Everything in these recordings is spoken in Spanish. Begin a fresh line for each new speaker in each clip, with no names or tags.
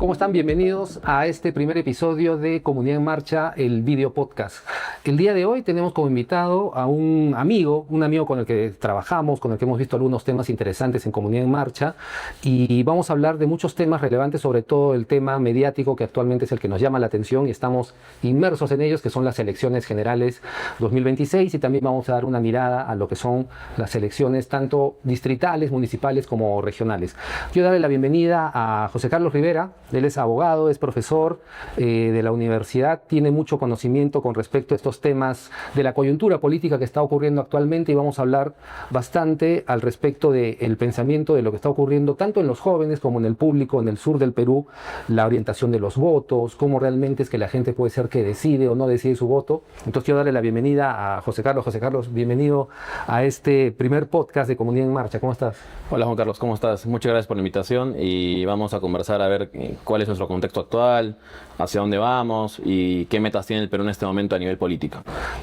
¿Cómo están? Bienvenidos a este primer episodio de Comunidad en Marcha, el video podcast. El día de hoy tenemos como invitado a un amigo con el que trabajamos, con el que hemos visto algunos temas interesantes en Comunidad en Marcha, y vamos a hablar de muchos temas relevantes, sobre todo el tema mediático que actualmente es el que nos llama la atención y estamos inmersos en ellos, que son las elecciones generales 2026, y también vamos a dar una mirada a lo que son las elecciones tanto distritales, municipales como regionales. Quiero darle la bienvenida a José Carlos Rivera. Él es abogado, es profesor de la universidad, tiene mucho conocimiento con respecto a estos temas de la coyuntura política que está ocurriendo actualmente, y vamos a hablar bastante al respecto del pensamiento de lo que está ocurriendo tanto en los jóvenes como en el público en el sur del Perú, la orientación de los votos, cómo realmente es que la gente puede ser que decide o no decide su voto. Entonces quiero darle la bienvenida a José Carlos. José Carlos, bienvenido a este primer podcast de Comunidad en Marcha. ¿Cómo estás?
Hola Juan Carlos, ¿cómo estás? Muchas gracias por la invitación y vamos a conversar a ver cuál es nuestro contexto actual, hacia dónde vamos y qué metas tiene el Perú en este momento a nivel político.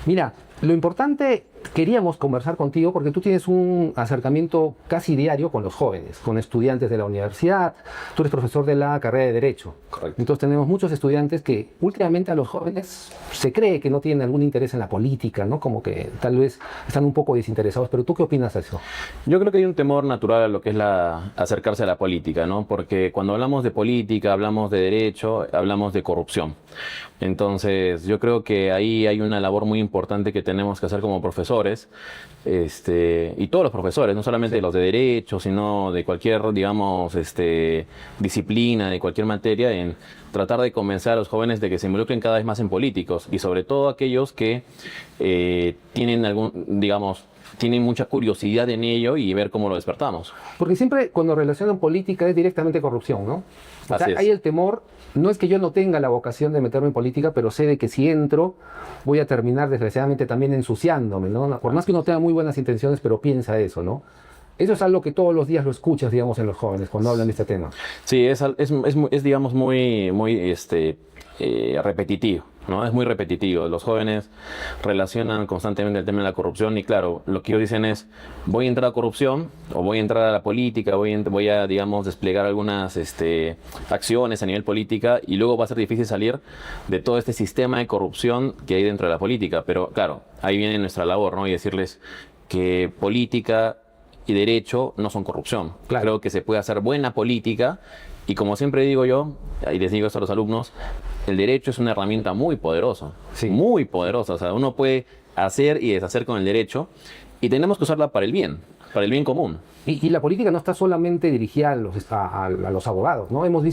Mira, lo importante, queríamos conversar contigo porque tú tienes un acercamiento casi diario con los jóvenes, con estudiantes de la universidad. Tú eres profesor de la carrera de Derecho.
Correcto.
Entonces tenemos muchos estudiantes que últimamente a los jóvenes se cree que no tienen algún interés en la política, ¿no? Como que tal vez están un poco desinteresados. Pero ¿tú qué opinas de eso?
Yo creo que hay un temor natural a lo que es acercarse a la política, ¿no? Porque cuando hablamos de política, hablamos de derecho, hablamos de corrupción. Entonces, yo creo que ahí hay una labor muy importante que tenemos que hacer como profesores, y todos los profesores, no solamente los de derecho, sino de cualquier, digamos, disciplina, de cualquier materia, en tratar de convencer a los jóvenes de que se involucren cada vez más en políticos, y sobre todo aquellos que tienen mucha curiosidad en ello y ver cómo lo despertamos.
Porque siempre cuando relacionan política es directamente corrupción, ¿no? O sea, hay el temor, no es que yo no tenga la vocación de meterme en política, pero sé de que si entro voy a terminar desgraciadamente también ensuciándome, ¿no? Por más que uno tenga muy buenas intenciones, pero piensa eso, ¿no? Eso es algo que todos los días lo escuchas, digamos, en los jóvenes cuando hablan de este tema.
Sí, es digamos, muy repetitivo, ¿no? Es muy repetitivo. Los jóvenes relacionan constantemente el tema de la corrupción y, claro, lo que ellos dicen es: voy a entrar a corrupción o voy a entrar a la política, voy a digamos, desplegar algunas acciones a nivel política, y luego va a ser difícil salir de todo este sistema de corrupción que hay dentro de la política. Pero, claro, ahí viene nuestra labor, ¿no? Y decirles que política y derecho no son corrupción.
Claro.
Creo que se puede hacer buena política, y como siempre digo yo, y les digo esto a los alumnos, el derecho es una herramienta muy poderosa,
Sí.
muy poderosa. O sea, uno puede hacer y deshacer con el derecho, y tenemos que usarla para el bien común.
Y la política no está solamente dirigida a los abogados, ¿no? Hemos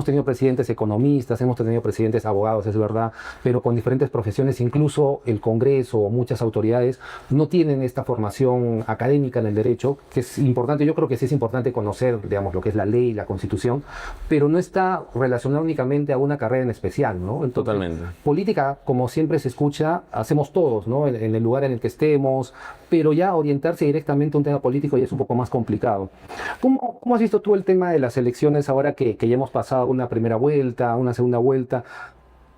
tenido presidentes economistas, hemos tenido presidentes abogados, es verdad, pero con diferentes profesiones. Incluso el Congreso o muchas autoridades no tienen esta formación académica en el derecho, que es importante. Yo creo que sí es importante conocer, digamos, lo que es la ley, la Constitución, pero no está relacionado únicamente a una carrera en especial, ¿no? Entonces,
Totalmente.
política, como siempre se escucha, hacemos todos, ¿no? En el lugar en el que estemos, pero ya orientarse directamente a un tema político ya es un poco más complicado. ¿Cómo has visto tú el tema de las elecciones ahora que ya hemos pasado una primera vuelta, una segunda vuelta?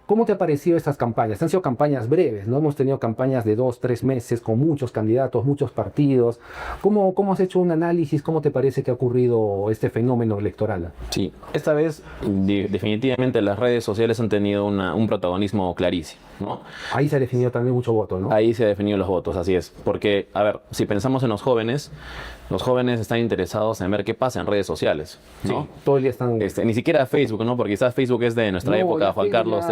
¿Cómo te han parecido estas campañas? Han sido campañas breves, ¿no? Hemos tenido campañas de 2, 3 meses con muchos candidatos, muchos partidos. ¿Cómo has hecho un análisis? ¿Cómo te parece que ha ocurrido este fenómeno electoral?
Sí, esta vez definitivamente las redes sociales han tenido un protagonismo clarísimo, ¿no?
Ahí se ha definido también mucho voto, ¿no?
Ahí se han definido los votos, así es. Porque, a ver, si pensamos en los jóvenes están interesados en ver qué pasa en redes sociales, ¿no?
Sí, todo el día están...
Ni siquiera Facebook, ¿no? Porque quizás Facebook es de nuestra época, Juan Carlos,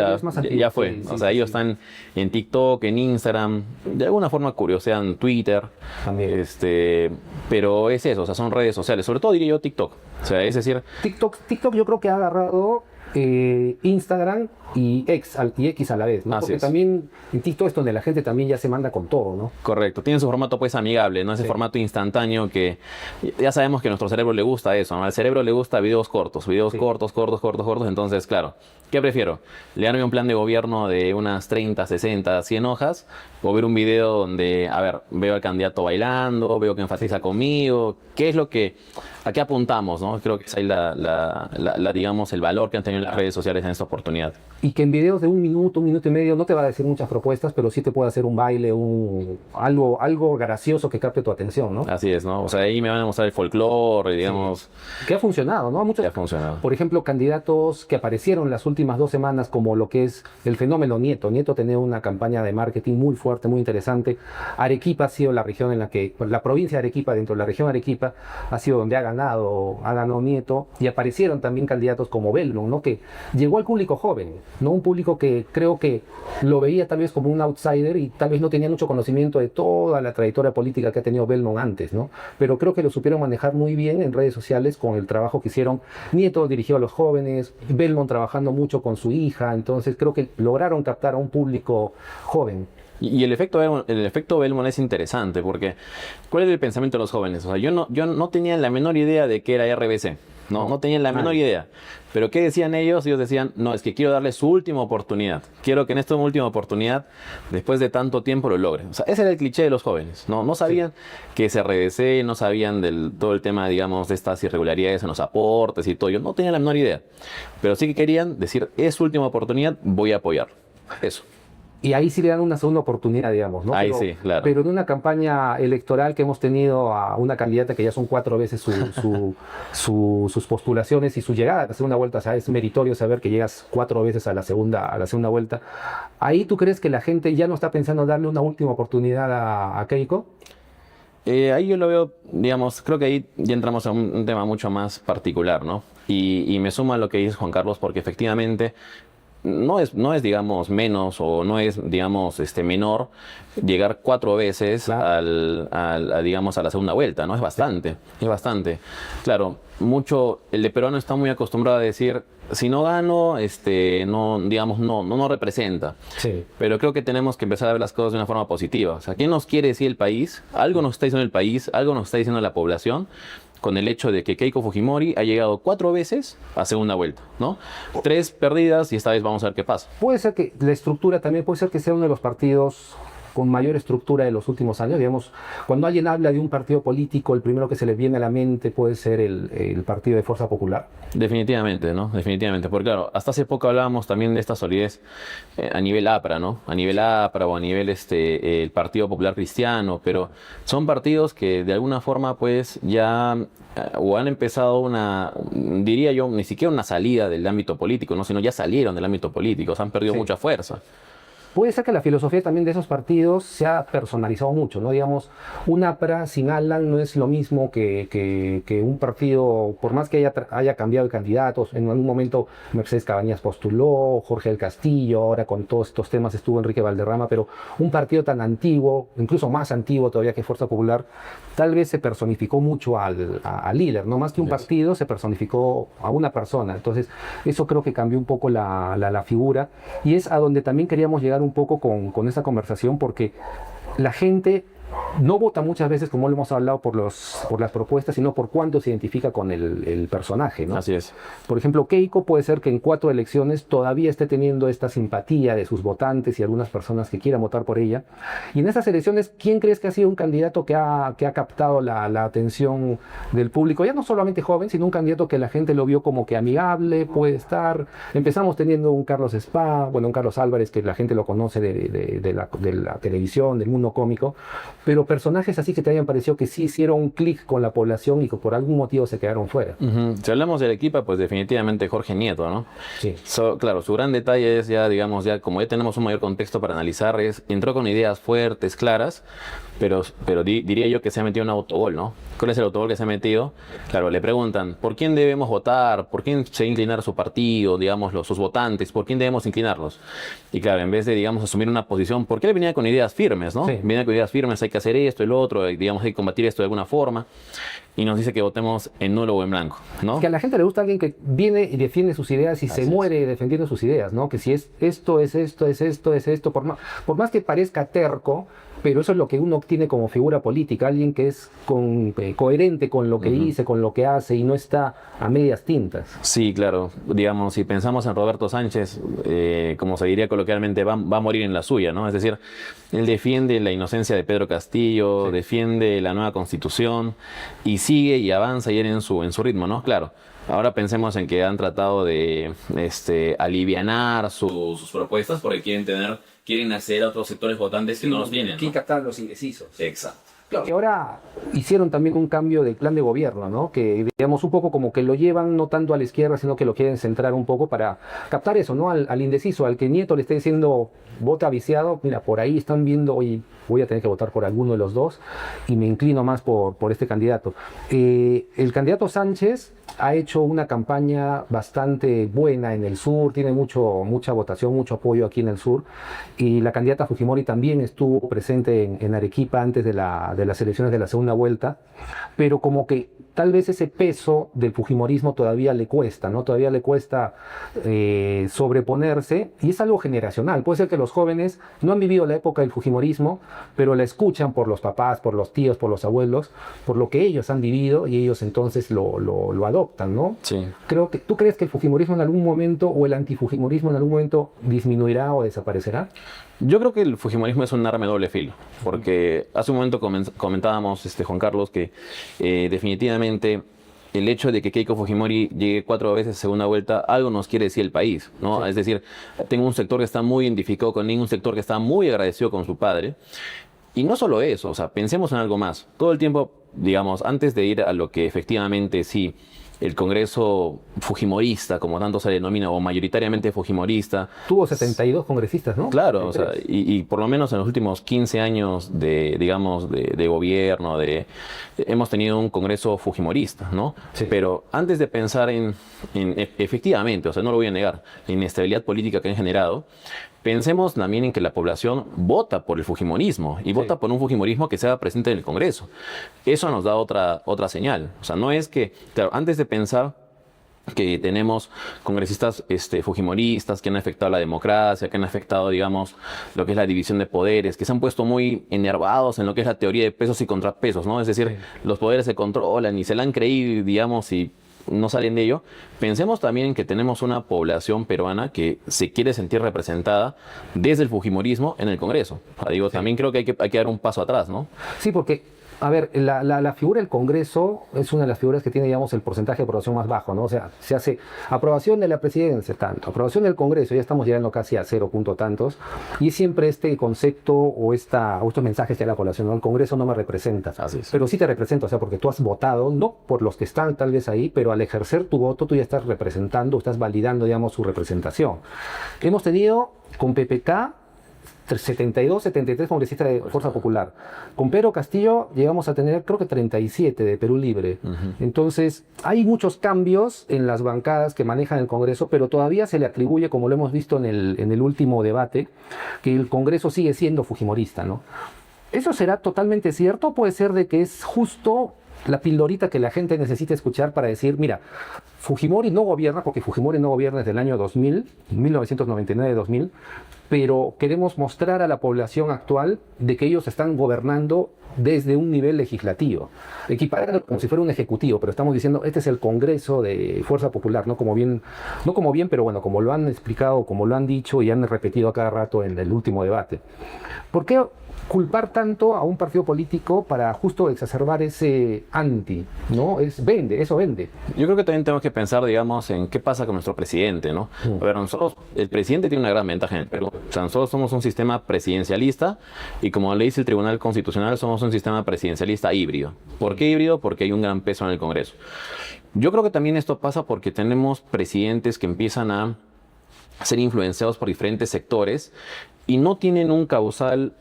ya fue.
Sí,
o sea, ellos están en TikTok, en Instagram, de alguna forma curiosean Twitter.
También.
Pero es eso, o sea, son redes sociales. Sobre todo diría yo TikTok. O sea, es decir...
TikTok yo creo que ha agarrado Instagram y X a la vez, ¿no?
Así
Porque
es.
también en TikTok es donde la gente también ya se manda con todo, ¿no?
Correcto, tiene su formato pues amigable, ¿no? Ese
Sí.
formato instantáneo que ya sabemos que a nuestro cerebro le gusta eso, ¿no? Al cerebro le gusta videos cortos,
Sí.
cortos, entonces claro, ¿qué prefiero? ¿Leerme un plan de gobierno de unas 30, 60, 100 hojas? ¿O ver un video donde, a ver, veo al candidato bailando, veo que enfatiza conmigo? ¿Qué es a qué apuntamos, ¿no? Creo que es ahí digamos, el valor que han tenido las redes sociales en esta oportunidad.
y que en videos de un minuto y medio no te va a decir muchas propuestas, pero sí te puede hacer un baile, algo gracioso que capte tu atención, ¿no?
Así es, ¿no? O sea, ahí me van a mostrar el folclore, digamos,
Sí. Que ha funcionado, ¿no? Muchos,
que ha funcionado.
por ejemplo, candidatos que aparecieron las últimas 2 semanas, como lo que es el fenómeno Nieto. Nieto tenía una campaña de marketing muy fuerte, muy interesante. Arequipa ha sido la región en la que, la provincia de Arequipa, dentro de la región Arequipa, ha sido donde ha ganado Nieto, y aparecieron también candidatos como Belmont, ¿no? Que llegó al público joven, ¿no? Un público que creo que lo veía tal vez como un outsider y tal vez no tenía mucho conocimiento de toda la trayectoria política que ha tenido Belmont antes, ¿no? Pero creo que lo supieron manejar muy bien en redes sociales con el trabajo que hicieron. Nieto dirigió a los jóvenes, Belmont trabajando mucho con su hija, entonces creo que lograron captar a un público joven.
Y el efecto Belmont es interesante porque ¿cuál es el pensamiento de los jóvenes? O sea, yo no tenía la menor idea de qué era RBC. No tenía la menor idea. Pero ¿qué decían ellos? Ellos decían, no, es que quiero darle su última oportunidad. Quiero que en esta última oportunidad, después de tanto tiempo, lo logre. O sea, ese era el cliché de los jóvenes. No sabían que es RBC, no sabían todo el tema, digamos, de estas irregularidades en los aportes y todo. Yo no tenía la menor idea. Pero sí que querían decir, es su última oportunidad, voy a apoyarlo. Eso.
Y ahí sí le dan una segunda oportunidad, digamos, ¿no?
Ahí sí, claro.
Pero en una campaña electoral que hemos tenido a una candidata que ya son 4 veces sus postulaciones y su llegada a la segunda vuelta, o sea, es meritorio saber que llegas 4 veces a la segunda vuelta. ¿Ahí tú crees que la gente ya no está pensando darle una última oportunidad a Keiko?
Ahí yo lo veo, digamos, creo que ahí ya entramos a un tema mucho más particular, ¿no? Y me suma a lo que dice Juan Carlos, porque efectivamente no es, digamos, menos o no es, digamos, menor llegar 4 veces
Claro.
digamos, a la segunda vuelta, ¿no? Es bastante, es bastante. Claro, el de peruano está muy acostumbrado a decir, si no gano, no, digamos, no representa.
Sí.
Pero creo que tenemos que empezar a ver las cosas de una forma positiva. O sea, ¿qué nos quiere decir el país? Algo nos está diciendo el país, algo nos está diciendo la población, con el hecho de que Keiko Fujimori ha llegado 4 veces a segunda vuelta, ¿no? 3 perdidas y esta vez vamos a ver qué pasa.
Puede ser que la estructura también, puede ser que sea uno de los partidos con mayor estructura de los últimos años. Digamos, cuando alguien habla de un partido político, el primero que se le viene a la mente puede ser el Partido de Fuerza Popular.
Definitivamente, ¿no? Definitivamente. Porque claro, hasta hace poco hablábamos también de esta solidez a nivel APRA, ¿no? A nivel APRA o a nivel el Partido Popular Cristiano, pero son partidos que de alguna forma pues ya o han empezado diría yo, ni siquiera una salida del ámbito político, ¿no? Sino ya salieron del ámbito político, se han perdido mucha fuerza.
Puede ser que la filosofía también de esos partidos se ha personalizado mucho, ¿no? Digamos, un APRA sin Alan no es lo mismo que un partido, por más que haya cambiado de candidatos. En algún momento Mercedes Cabañas postuló, Jorge del Castillo, ahora con todos estos temas estuvo Enrique Valderrama, pero un partido tan antiguo, incluso más antiguo todavía que Fuerza Popular, tal vez se personificó mucho al líder, ¿no? Más que un partido, se personificó a una persona. Entonces, eso creo que cambió un poco la figura, y es a donde también queríamos llegar un poco con esta conversación, porque la gente no vota muchas veces, como lo hemos hablado, por las propuestas, sino por cuánto se identifica con el personaje, ¿no?
Así es.
Por ejemplo, Keiko puede ser que en 4 elecciones todavía esté teniendo esta simpatía de sus votantes y algunas personas que quieran votar por ella. Y en esas elecciones, ¿quién crees que ha sido un candidato que ha captado la atención del público? Ya no solamente joven, sino un candidato que la gente lo vio como que amigable, puede estar. Empezamos teniendo un Carlos Spa, bueno, un Carlos Álvarez, que la gente lo conoce de la televisión, del mundo cómico, pero personajes así que te hayan parecido que sí hicieron un clic con la población y que por algún motivo se quedaron fuera.
Si hablamos del equipo, pues definitivamente Jorge Nieto, ¿no?
Sí.
Claro, su gran detalle es ya, digamos, ya como ya tenemos un mayor contexto para analizar, entró con ideas fuertes, claras, pero diría yo que se ha metido un autogol, ¿no? ¿Cuál es el autogol que se ha metido? Claro, le preguntan, ¿por quién debemos votar? ¿Por quién se inclinar su partido, digamos, sus votantes? ¿Por quién debemos inclinarlos? Y claro, en vez de, digamos, asumir una posición, porque él venía con ideas firmes, ¿no?
Sí.
Venía con ideas firmes, hay que hacer esto, el otro, digamos, hay que combatir esto de alguna forma, y nos dice que votemos en nulo o en blanco, ¿no?
Que a la gente le gusta alguien que viene y defiende sus ideas y
Así
se muere defendiendo sus ideas, ¿no? Que si es esto, es esto, es esto, es esto, por más que parezca terco, pero eso es lo que uno obtiene como figura política, alguien que es coherente con lo que dice, con lo que hace y no está a medias tintas.
Sí, claro. Digamos, si pensamos en Roberto Sánchez, como se diría coloquialmente, va a morir en la suya, ¿no? Es decir, él defiende la inocencia de Pedro Castillo,
Sí.
defiende la nueva constitución y sigue y avanza y en su ritmo, ¿no? Claro. Ahora pensemos en que han tratado de alivianar sus propuestas porque quieren acceder a otros sectores votantes que no los tienen, ¿no?
captar los indecisos.
Exacto.
Claro. Y ahora hicieron también un cambio del plan de gobierno, ¿no? Que digamos un poco como que lo llevan no tanto a la izquierda, sino que lo quieren centrar un poco para captar eso, ¿no? Al indeciso, al que Nieto le esté diciendo vota viciado, mira, por ahí están viendo, oye, voy a tener que votar por alguno de los dos y me inclino más por este candidato. El candidato Sánchez ha hecho una campaña bastante buena en el sur, tiene mucha votación, mucho apoyo aquí en el sur, y la candidata Fujimori también estuvo presente en Arequipa antes de las elecciones de la segunda vuelta, pero como que tal vez ese peso del fujimorismo todavía le cuesta, ¿no? Todavía le cuesta sobreponerse, y es algo generacional. Puede ser que los jóvenes no han vivido la época del fujimorismo, pero la escuchan por los papás, por los tíos, por los abuelos, por lo que ellos han vivido, y ellos entonces lo adoptan, ¿no?
Sí.
¿Tú crees que el fujimorismo en algún momento o el antifujimorismo en algún momento disminuirá o desaparecerá?
Yo creo que el fujimorismo es un arma de doble filo, porque hace un momento comentábamos, Juan Carlos, que definitivamente el hecho de que Keiko Fujimori llegue 4 veces a segunda vuelta, algo nos quiere decir el país, ¿no?
Sí.
Es decir, tengo un sector que está muy identificado con él, un sector que está muy agradecido con su padre. Y no solo eso, o sea, pensemos en algo más. Todo el tiempo, digamos, antes de ir a lo que efectivamente sí, el Congreso fujimorista, como tanto se denomina, o mayoritariamente fujimorista.
Tuvo 72 congresistas, ¿no?
Claro, o sea, y por lo menos en los últimos 15 años de gobierno, hemos tenido un Congreso fujimorista, ¿no?
Sí.
Pero antes de pensar efectivamente, o sea, no lo voy a negar, la inestabilidad política que han generado, pensemos también en que la población vota por el fujimorismo y vota por un fujimorismo que sea presente en el Congreso. Eso nos da otra señal. O sea, no es que, claro, antes de pensar que tenemos congresistas fujimoristas que han afectado la democracia, que han afectado, digamos, lo que es la división de poderes, que se han puesto muy enervados en lo que es la teoría de pesos y contrapesos, ¿no? Es decir, los poderes se controlan y se la han creído, digamos, y no salen de ello. Pensemos también que tenemos una población peruana que se quiere sentir representada desde el fujimorismo en el Congreso. O sea, digo, también creo que hay que dar un paso atrás, ¿no?
Sí, porque, a ver, la figura del Congreso es una de las figuras que tiene, digamos, el porcentaje de aprobación más bajo, ¿no? O sea, se hace aprobación de la presidencia, tanto, aprobación del Congreso, ya estamos llegando casi a 0 punto tantos, y siempre este concepto o estos mensajes de la población, ¿no? El Congreso no me representa,
Así es.
pero sí te representa, o sea, porque tú has votado, no por los que están tal vez ahí, pero al ejercer tu voto tú ya estás representando, estás validando, digamos, su representación. Hemos tenido con PPK 72, 73 congresistas de Fuerza Popular. Con Pedro Castillo llegamos a tener, creo que 37 de Perú Libre. Entonces, hay muchos cambios en las bancadas que manejan el Congreso, pero todavía se le atribuye, como lo hemos visto en el último debate, que el Congreso sigue siendo fujimorista, ¿no? ¿Eso será totalmente cierto? ¿Puede ser de que es justo la pildorita que la gente necesita escuchar para decir, mira, Fujimori no gobierna, porque Fujimori no gobierna desde el año 2000, 1999-2000, pero queremos mostrar a la población actual de que ellos están gobernando desde un nivel legislativo, equipararlo como si fuera un ejecutivo, pero estamos diciendo, este es el Congreso de Fuerza Popular, no como bien, pero bueno, como lo han explicado, como lo han dicho y han repetido a cada rato en el último debate. ¿Por qué culpar tanto a un partido político para justo exacerbar ese anti, ¿no? Eso vende.
Yo creo que también tenemos que pensar, digamos, en qué pasa con nuestro presidente, ¿no? A ver, el presidente tiene una gran ventaja en el Perú. O sea, nosotros somos un sistema presidencialista y, como le dice el Tribunal Constitucional, somos un sistema presidencialista híbrido. ¿Por qué híbrido? Porque hay un gran peso en el Congreso. Yo creo que también esto pasa porque tenemos presidentes que empiezan a ser influenciados por diferentes sectores y no tienen un causal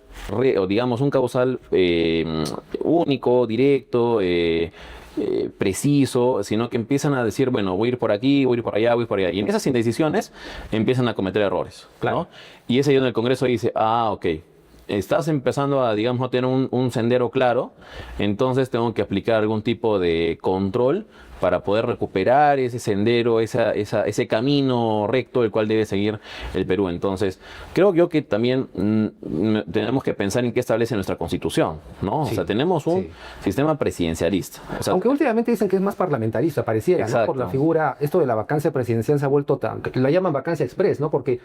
único, directo, preciso, sino que empiezan a decir, bueno, voy a ir por aquí, voy a ir por allá, voy a ir por allá. Y en esas indecisiones empiezan a cometer errores,
Claro.
¿no? Y ese ahí en el Congreso dice, ok, estás empezando a, digamos, no tener un sendero claro, entonces tengo que aplicar algún tipo de control para poder recuperar ese sendero, ese camino recto el cual debe seguir el Perú. Entonces, creo yo que también tenemos que pensar en qué establece nuestra Constitución, ¿no?
Sí,
O sea, tenemos un
sí.
sistema presidencialista. O sea,
Aunque últimamente dicen que es más parlamentarista, pareciera, ¿no?
exacto.
Por la figura, esto de la vacancia presidencial se ha vuelto tan, que la llaman vacancia express, ¿no? Porque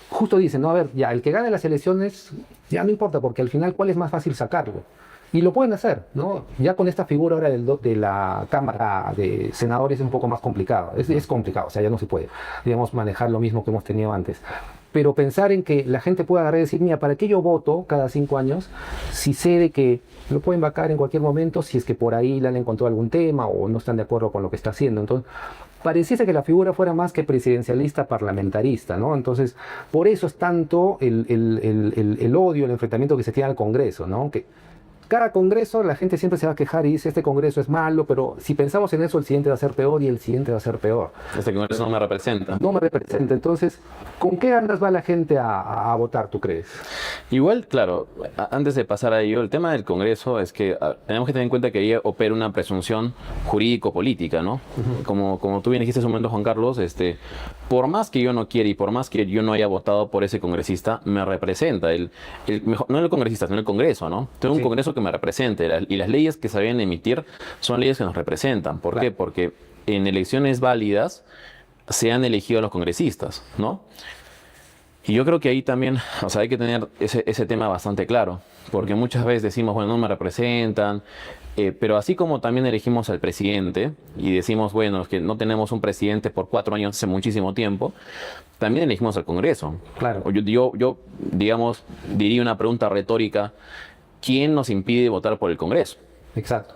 justo dicen, no, a ver, ya, el que gane las elecciones, ya no importa, porque al final, ¿cuál es más fácil sacarlo? Y lo pueden hacer, ¿no? Ya con esta figura ahora de la Cámara de Senadores es un poco más complicado. Es complicado, o sea, ya no se puede, digamos, manejar lo mismo que hemos tenido antes. Pero pensar en que la gente pueda agarrar y decir, mira, ¿para qué yo voto cada 5 años si sé de que lo pueden vacar en cualquier momento si es que por ahí le han encontrado algún tema o no están de acuerdo con lo que está haciendo? Entonces, pareciese que la figura fuera más que presidencialista parlamentarista, ¿no? Entonces, por eso es tanto el odio, el enfrentamiento que se tiene al Congreso, ¿no? Que cada congreso la gente siempre se va a quejar y dice este congreso es malo, pero si pensamos en eso el siguiente va a ser peor y el siguiente va a ser peor.
este Congreso no me representa.
No me representa. Entonces, ¿con qué ganas va la gente a votar, tú crees?
Igual, claro, antes de pasar a ello, el tema del Congreso es que tenemos que tener en cuenta que ahí opera una presunción jurídico-política, ¿no? Como tú bien dijiste hace un momento, Juan Carlos, por más que yo no quiera y por más que yo no haya votado por ese congresista, me representa. No el congresista, sino el Congreso, ¿no? Tengo un
Sí.
Congreso que me represente y las leyes que se deben emitir son leyes que nos representan. ¿Por qué?
Claro.
Porque en elecciones válidas se han elegido a los congresistas, ¿no? Y yo creo que ahí también, o sea, hay que tener ese tema bastante claro, porque muchas veces decimos, bueno, no me representan, pero así como también elegimos al presidente y decimos, bueno, es que no tenemos un presidente por 4 años hace muchísimo tiempo, también elegimos al Congreso.
Claro.
Yo, digamos, diría una pregunta retórica, ¿quién nos impide votar por el Congreso?
Exacto.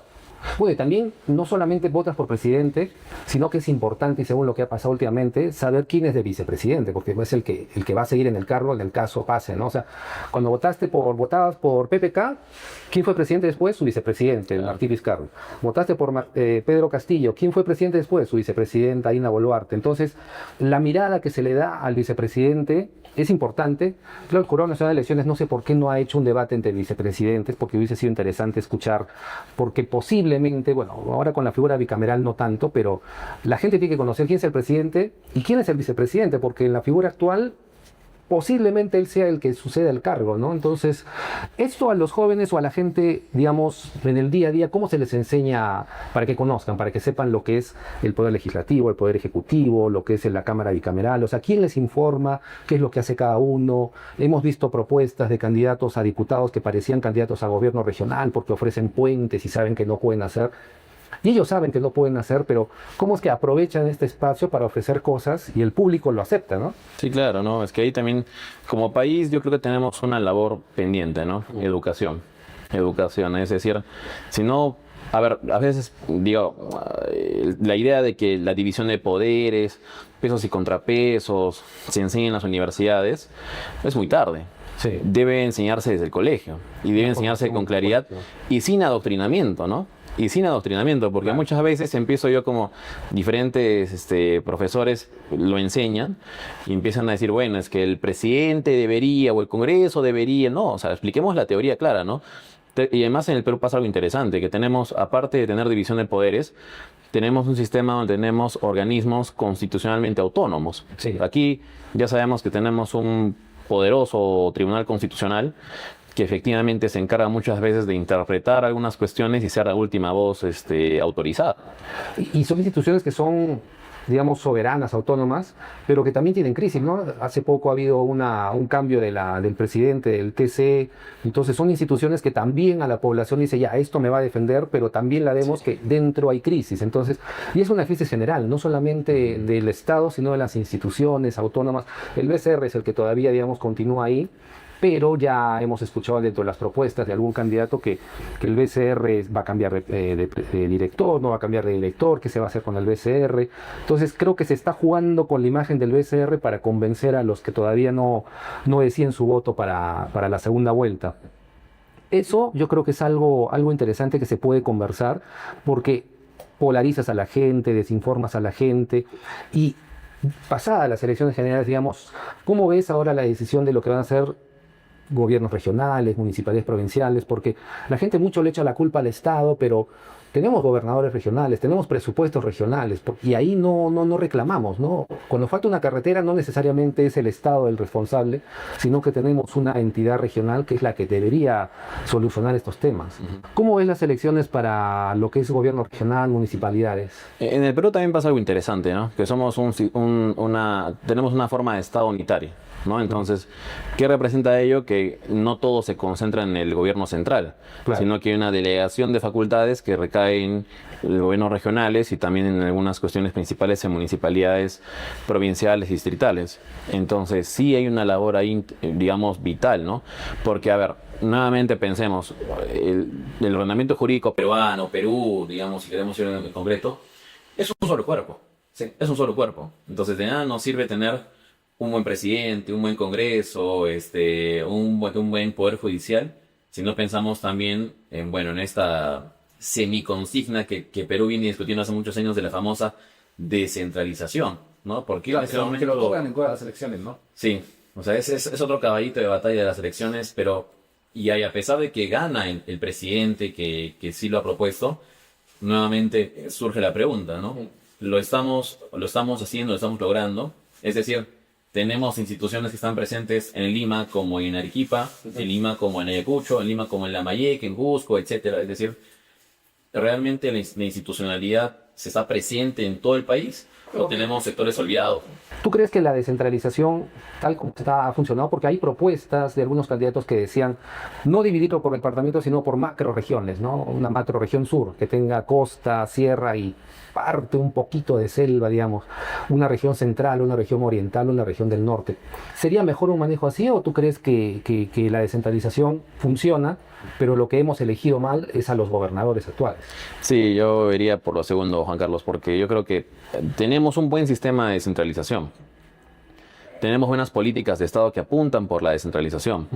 Bueno, y también no solamente votas por presidente, sino que es importante, y según lo que ha pasado últimamente, saber quién es de vicepresidente, porque es el que va a seguir en el cargo en el caso pase, ¿no? O sea, cuando votabas por PPK, ¿quién fue presidente después? Su vicepresidente, Martí Vizcarra. Votaste por Pedro Castillo, ¿quién fue presidente después? Su vicepresidenta, Dina Boluarte. Entonces, la mirada que se le da al vicepresidente es importante. Claro, el Jurado Nacional de Elecciones no sé por qué no ha hecho un debate entre vicepresidentes, porque hubiese sido interesante escuchar, porque posiblemente, bueno, ahora con la figura bicameral no tanto, pero la gente tiene que conocer quién es el presidente y quién es el vicepresidente, porque en la figura actual posiblemente él sea el que suceda el cargo, ¿no? Entonces, esto a los jóvenes o a la gente, digamos, en el día a día, ¿cómo se les enseña para que conozcan, para que sepan lo que es el Poder Legislativo, el Poder Ejecutivo, lo que es la Cámara Bicameral? O sea, ¿quién les informa qué es lo que hace cada uno? Hemos visto propuestas de candidatos a diputados que parecían candidatos a gobierno regional porque ofrecen puentes y saben que no pueden hacer. Y ellos saben que no pueden hacer, pero ¿cómo es que aprovechan este espacio para ofrecer cosas y el público lo acepta, ¿no?
Sí, claro, ¿no? Es que ahí también, como país, yo creo que tenemos una labor pendiente, ¿no? Educación. Educación, es decir, si no, a ver, a veces digo, la idea de que la división de poderes, pesos y contrapesos, se enseña en las universidades, es muy tarde.
Sí.
Debe enseñarse desde el colegio y debe enseñarse con claridad y sin adoctrinamiento, ¿no? Y sin adoctrinamiento, porque
Claro.
muchas veces empiezo yo como diferentes profesores lo enseñan y empiezan a decir, bueno, es que el presidente debería o el Congreso debería, no, o sea, expliquemos la teoría clara, ¿no? Y además en el Perú pasa algo interesante, que tenemos, aparte de tener división de poderes, tenemos un sistema donde tenemos organismos constitucionalmente autónomos.
Sí.
Aquí ya sabemos que tenemos un poderoso Tribunal Constitucional que efectivamente se encarga muchas veces de interpretar algunas cuestiones y ser la última voz autorizada.
Y son instituciones que son, digamos, soberanas, autónomas, pero que también tienen crisis, ¿no? Hace poco ha habido un cambio del presidente del TC, entonces son instituciones que también a la población dice, ya, esto me va a defender, pero también la vemos que dentro hay crisis, entonces, y es una crisis general, no solamente del Estado, sino de las instituciones autónomas. El BCR es el que todavía, digamos, continúa ahí, pero ya hemos escuchado dentro de las propuestas de algún candidato que el BCR va a cambiar de director, no va a cambiar de director, qué se va a hacer con el BCR. Entonces creo que se está jugando con la imagen del BCR para convencer a los que todavía no deciden su voto para la segunda vuelta. Eso yo creo que es algo interesante que se puede conversar, porque polarizas a la gente, desinformas a la gente y pasadas las elecciones generales, digamos, ¿cómo ves ahora la decisión de lo que van a hacer gobiernos regionales, municipalidades, provinciales? Porque la gente mucho le echa la culpa al Estado, pero tenemos gobernadores regionales, tenemos presupuestos regionales, y ahí no reclamamos, ¿no? Cuando falta una carretera no necesariamente es el Estado el responsable, sino que tenemos una entidad regional que es la que debería solucionar estos temas. ¿Cómo ves las elecciones para lo que es gobierno regional, municipalidades?
En el Perú también pasa algo interesante, ¿no? Que somos tenemos una forma de Estado unitario, ¿no? Entonces, ¿qué representa ello? Que no todo se concentra en el gobierno central,
Claro.
sino que hay una delegación de facultades que recaen en los gobiernos regionales y también en algunas cuestiones principales en municipalidades provinciales y distritales. Entonces, sí hay una labor ahí, digamos, vital, ¿no? Porque, a ver, nuevamente pensemos, el ordenamiento jurídico peruano, Perú, digamos, si queremos ir en concreto, es un solo cuerpo. Sí, es un solo cuerpo. Entonces, de nada nos sirve tener un buen presidente, un buen Congreso, un buen Poder Judicial, si no pensamos también en, bueno, en esta semiconsigna que Perú viene discutiendo hace muchos años de la famosa descentralización, ¿no? Porque en ese
que
momento
lo logran en todas las elecciones, ¿no?
sí, o sea, es otro caballito de batalla de las elecciones, pero a pesar de que gana el presidente que sí lo ha propuesto, nuevamente surge la pregunta, ¿no? Lo estamos haciendo, lo estamos logrando, es decir, tenemos instituciones que están presentes en Lima como en Arequipa, en Lima como en Ayacucho, en Lima como en Lambayeque, en Cusco, etcétera. Es decir, realmente la institucionalidad se está presente en todo el país o tenemos sectores olvidados.
¿Tú crees que la descentralización, tal como está, ha funcionado? Porque hay propuestas de algunos candidatos que decían no dividirlo por departamentos, sino por macroregiones, ¿no? Una macroregión sur que tenga costa, sierra y parte un poquito de selva, digamos. Una región central, una región oriental, una región del norte. ¿Sería mejor un manejo así o tú crees que la descentralización funciona, pero lo que hemos elegido mal es a los gobernadores actuales?
Sí, yo iría por lo segundo, Juan Carlos, porque yo creo que tenemos un buen sistema de descentralización. Tenemos buenas políticas de Estado que apuntan por la descentralización.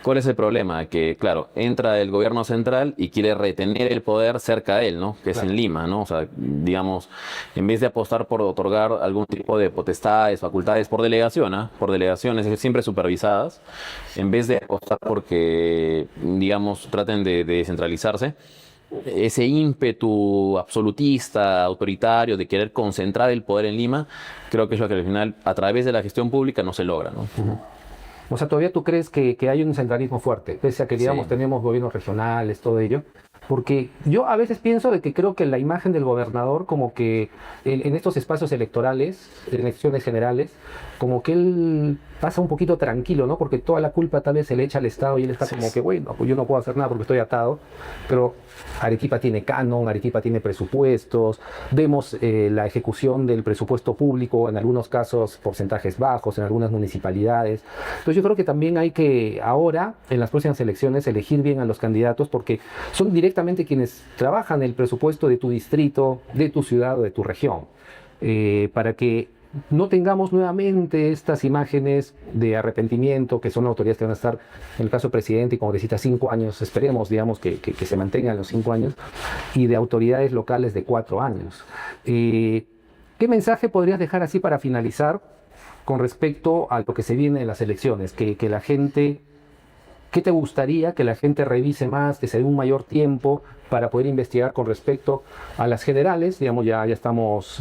¿Cuál es el problema? Que, claro, entra el gobierno central y quiere retener el poder cerca de él, ¿no? Que es en Lima, ¿no? O sea, digamos, en vez de apostar por otorgar algún tipo de potestades, facultades por delegación, ¿ah? Por delegaciones siempre supervisadas, en vez de apostar porque, digamos, traten de descentralizarse, ese ímpetu absolutista, autoritario, de querer concentrar el poder en Lima, creo que es lo que al final, a través de la gestión pública, no se logra, ¿no?
O sea, ¿todavía tú crees que hay un centralismo fuerte? Pese a que, digamos,
Sí.
tenemos gobiernos regionales, todo ello. Porque yo a veces pienso de que creo que la imagen del gobernador, como que en estos espacios electorales, elecciones generales, como que él pasa un poquito tranquilo, ¿no? Porque toda la culpa tal vez se le echa al Estado y él está como que, bueno, pues yo no puedo hacer nada porque estoy atado. Pero Arequipa tiene canon, Arequipa tiene presupuestos, vemos la ejecución del presupuesto público, en algunos casos porcentajes bajos, en algunas municipalidades. Entonces yo creo que también hay que ahora, en las próximas elecciones, elegir bien a los candidatos porque son directamente quienes trabajan el presupuesto de tu distrito, de tu ciudad o de tu región, para que no tengamos nuevamente estas imágenes de arrepentimiento, que son autoridades que van a estar, en el caso del presidente y congresistas, 5 años, esperemos, digamos, que se mantengan los 5 años, y de autoridades locales de 4 años. ¿Qué mensaje podrías dejar así para finalizar con respecto a lo que se viene en las elecciones? Que la gente... ¿Qué te gustaría que la gente revise más, que se dé un mayor tiempo para poder investigar con respecto a las generales? Digamos, ya estamos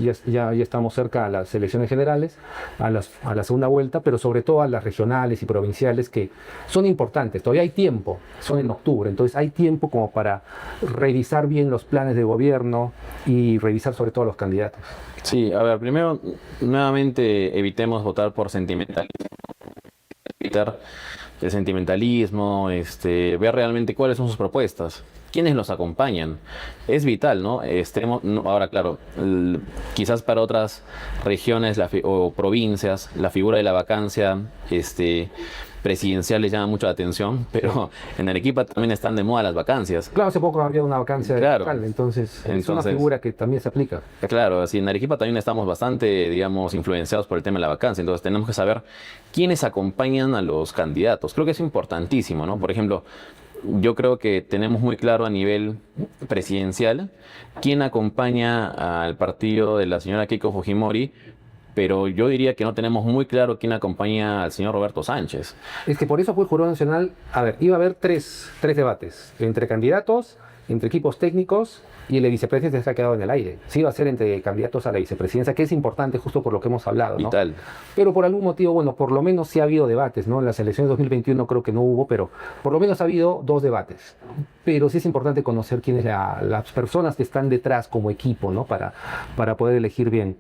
cerca a las elecciones generales, a la segunda vuelta, pero sobre todo a las regionales y provinciales que son importantes. Todavía hay tiempo, son en octubre, entonces hay tiempo como para revisar bien los planes de gobierno y revisar sobre todo los candidatos.
Sí, a ver, primero, nuevamente evitemos votar por sentimentalismo. Evitar el sentimentalismo, ver realmente cuáles son sus propuestas, quiénes los acompañan. Es vital, ¿no? Ahora, claro, quizás para otras regiones o provincias, la figura de la vacancia, presidencial les llama mucho la atención, pero en Arequipa también están de moda las vacancias.
Claro, hace poco había una vacancia
Claro.
local, entonces es una figura que también se aplica.
Claro, así en Arequipa también estamos bastante, digamos, influenciados por el tema de la vacancia, entonces tenemos que saber quiénes acompañan a los candidatos. Creo que es importantísimo, ¿no? Por ejemplo, yo creo que tenemos muy claro a nivel presidencial quién acompaña al partido de la señora Keiko Fujimori, pero yo diría que no tenemos muy claro quién acompaña al señor Roberto Sánchez.
Es que por eso fue el Jurado Nacional, a ver, iba a haber tres debates entre candidatos entre equipos técnicos y la vicepresidencia se ha quedado en el aire. Sí va a ser entre candidatos a la vicepresidencia, que es importante justo por lo que hemos hablado, ¿no?
Vital.
Pero por algún motivo, bueno, por lo menos sí ha habido debates, ¿no? En las elecciones de 2021 creo que no hubo, pero por lo menos ha habido 2 debates. Pero sí es importante conocer quiénes las personas que están detrás como equipo, ¿no? Para poder elegir bien.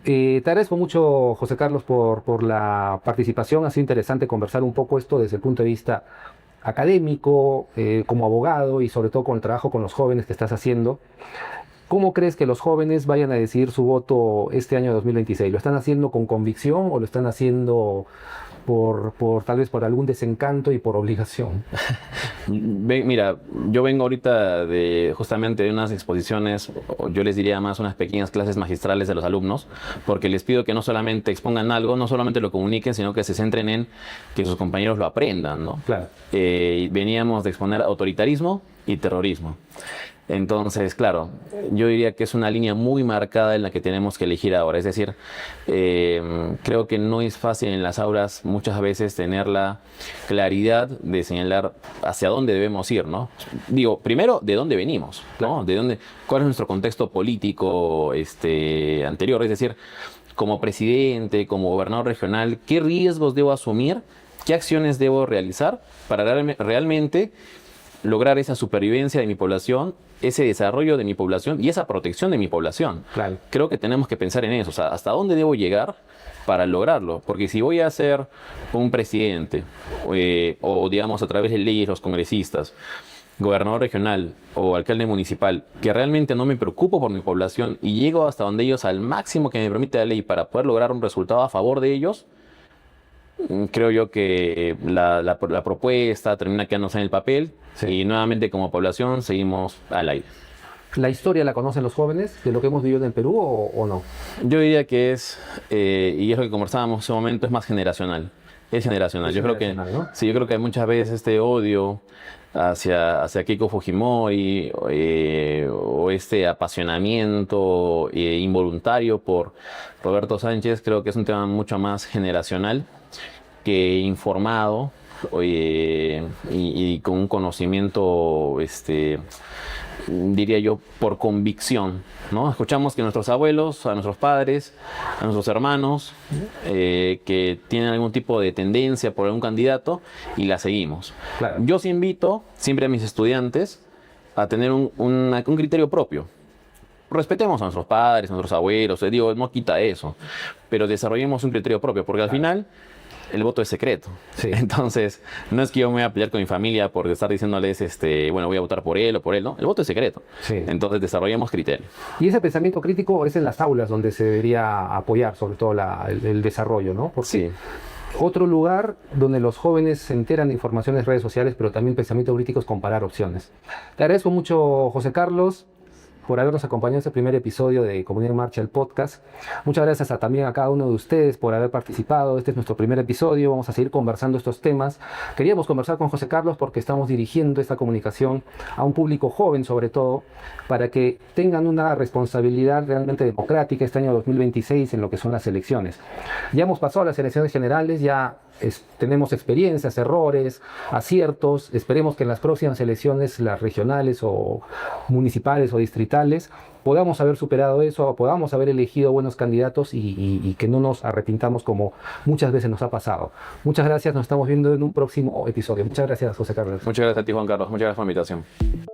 Te agradezco mucho, José Carlos, por la participación. Ha sido interesante conversar un poco esto desde el punto de vista académico, como abogado y sobre todo con el trabajo con los jóvenes que estás haciendo. ¿Cómo crees que los jóvenes vayan a decidir su voto este año 2026? ¿Lo están haciendo con convicción o lo están haciendo tal vez por algún desencanto y por obligación?
Mira, yo vengo ahorita justamente de unas exposiciones, o yo les diría más unas pequeñas clases magistrales de los alumnos, porque les pido que no solamente expongan algo, no solamente lo comuniquen, sino que se centren en que sus compañeros lo aprendan, ¿no?
Claro.
Veníamos de exponer autoritarismo y terrorismo. Entonces, claro, yo diría que es una línea muy marcada en la que tenemos que elegir ahora. Es decir, creo que no es fácil en las aulas muchas veces tener la claridad de señalar hacia dónde debemos ir, ¿no? Digo, primero, ¿de dónde venimos? ¿No? ¿Cuál es nuestro contexto político anterior? Es decir, como presidente, como gobernador regional, ¿qué riesgos debo asumir? ¿Qué acciones debo realizar para realmente lograr esa supervivencia de mi población, ese desarrollo de mi población y esa protección de mi población?
Claro.
Creo que tenemos que pensar en eso, o sea, hasta dónde debo llegar para lograrlo, porque si voy a ser un presidente o digamos a través de leyes los congresistas, gobernador regional o alcalde municipal, que realmente no me preocupo por mi población y llego hasta donde ellos al máximo que me permite la ley para poder lograr un resultado a favor de ellos, creo yo que la propuesta termina quedándose en el papel. Sí. Y nuevamente como población seguimos al aire.
¿La historia la conocen los jóvenes de lo que hemos vivido en el Perú o no?
Yo diría que y es lo que conversábamos en ese momento, es más generacional. Es generacional. Yo creo que, ¿no? Sí, yo creo que muchas veces este odio hacia Keiko Fujimori o este apasionamiento involuntario por Roberto Sánchez, creo que es un tema mucho más generacional que informado y con un conocimiento, diría yo, por convicción, ¿no? Escuchamos que nuestros abuelos, a nuestros padres, a nuestros hermanos, que tienen algún tipo de tendencia por algún candidato y la seguimos. Claro. Yo sí invito siempre a mis estudiantes a tener un criterio propio. Respetemos a nuestros padres, a nuestros abuelos, digo, no quita eso, pero desarrollemos un criterio propio, porque al final el voto es secreto. Sí. Entonces, no es que yo me voy a pelear con mi familia por estar diciéndoles, bueno, voy a votar por él o por él, ¿no? El voto es secreto. Sí. Entonces, desarrollemos criterios.
Y ese pensamiento crítico es en las aulas donde se debería apoyar, sobre todo el desarrollo, ¿no? Porque sí. Otro lugar donde los jóvenes se enteran de informaciones en redes sociales, pero también pensamiento crítico es comparar opciones. Te agradezco mucho, José Carlos, por habernos acompañado en este primer episodio de Comunidad en Marcha, el podcast. Muchas gracias también a cada uno de ustedes por haber participado. Este es nuestro primer episodio, vamos a seguir conversando estos temas. Queríamos conversar con José Carlos porque estamos dirigiendo esta comunicación a un público joven, sobre todo, para que tengan una responsabilidad realmente democrática este año 2026 en lo que son las elecciones. Ya hemos pasado a las elecciones generales, ya tenemos experiencias, errores, aciertos. Esperemos que en las próximas elecciones, las regionales o municipales o distritales, podamos haber superado eso, podamos haber elegido buenos candidatos y que no nos arrepintamos como muchas veces nos ha pasado. Muchas gracias, nos estamos viendo en un próximo episodio. Muchas gracias, José Carlos.
Muchas gracias a ti, Juan Carlos. Muchas gracias por la invitación.